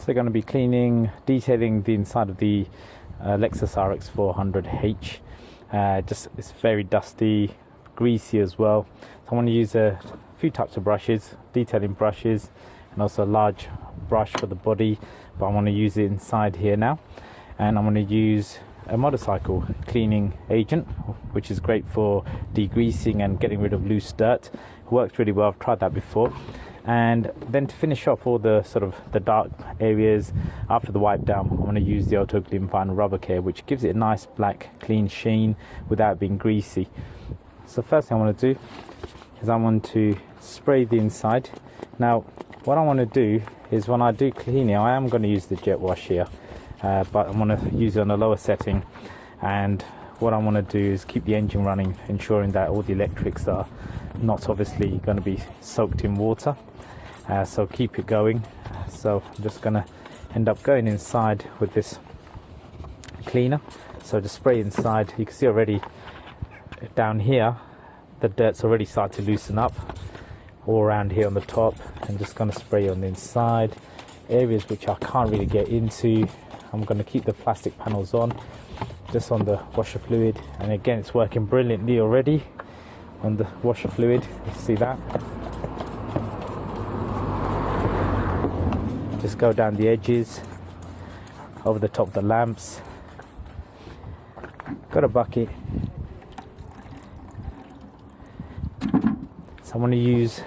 So they're going to be detailing the inside of the Lexus RX400h. Just it's very dusty, greasy as well. So I want to use a few types of brushes, detailing brushes, and also a large brush for the body. But I want to use it inside here now, and I'm going to use a motorcycle cleaning agent, which is great for degreasing and getting rid of loose dirt. It works really well. I've tried that before. And then to finish off all the sort of the dark areas after the wipe down, I'm going to use the Auto Glim Vinyl Rubber Care, which gives it a nice black clean sheen without being greasy. So first thing I want to do is I want to spray the inside. Now what I want to do is when I do clean it, I am going to use the jet wash here, but I'm going to use it on a lower setting. And what I want to do is keep the engine running, ensuring that all the electrics are not obviously going to be soaked in water. So keep it going. So I'm just going to end up going inside with this cleaner. So just spray inside. You can see already down here the dirt's already started to loosen up all around here on the top. I'm just going to spray on the inside areas which I can't really get into. I'm going to keep the plastic panels on, just on the washer fluid, and again it's working brilliantly already on the washer fluid. You see that? Just go down the edges, over the top of the lamps. Got a bucket. So I'm going to use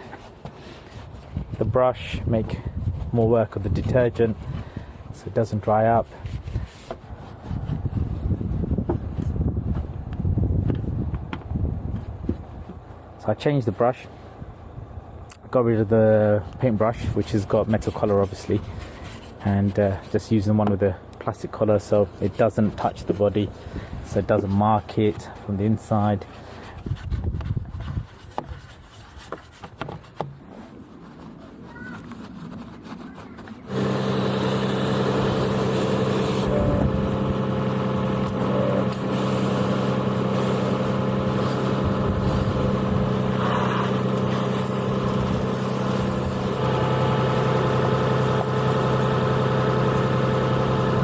the brush, make more work of the detergent so it doesn't dry up. So I changed the brush, got rid of the paintbrush, which has got metal collar obviously, and just using one with a plastic collar so it doesn't touch the body, so it doesn't mark it from the inside.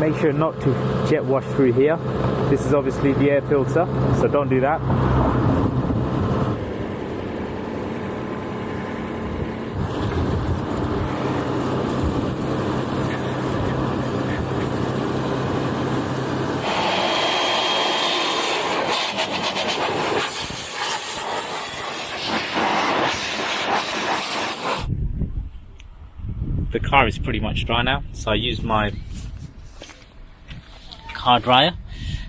Make sure not to jet wash through here. This is obviously the air filter, so don't do that. The car is pretty much dry now, so I used my car dryer.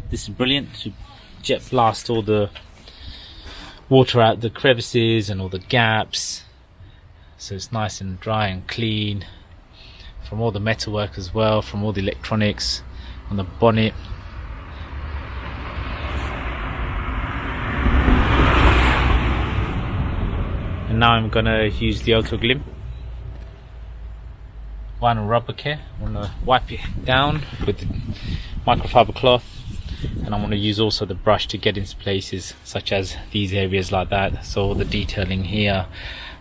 This is brilliant to jet blast all the water out the crevices and all the gaps, so it's nice and dry and clean from all the metalwork as well, from all the electronics on the bonnet. And now I'm gonna use the Auto Glim Vinyl Rubber Care. I'm gonna wipe it down with the microfiber cloth, and I'm going to use also the brush to get into places such as these areas like that. So all the detailing here,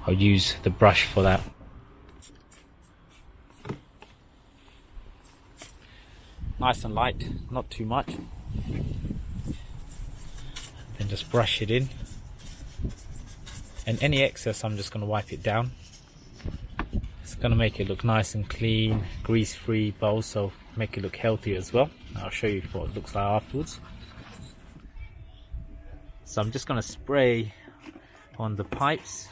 I'll use the brush for that. Nice and light, not too much. Then just brush it in, and any excess I'm just going to wipe it down. It's going to make it look nice and clean, grease free, but also make it look healthy as well. I'll show you what it looks like afterwards. So I'm just going to spray on the pipes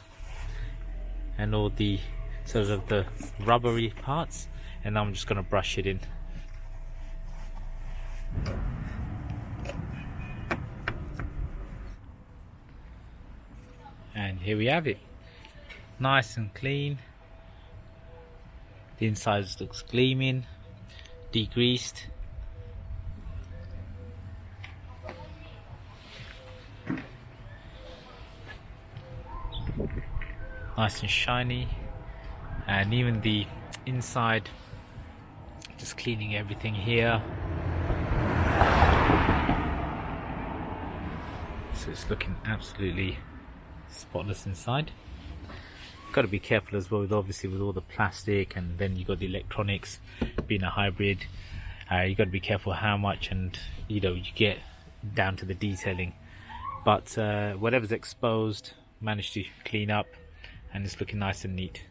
and all the sort of the rubbery parts, and I'm just going to brush it in. And here we have it, nice and clean. The inside looks gleaming, degreased. Nice and shiny, and even the inside, just cleaning everything here. So it's looking absolutely spotless inside. got to be careful as well with, obviously, with all the plastic, and then you got the electronics being a hybrid. You got to be careful how much, and you get down to the detailing. But whatever's exposed, managed to clean up, and it's looking nice and neat.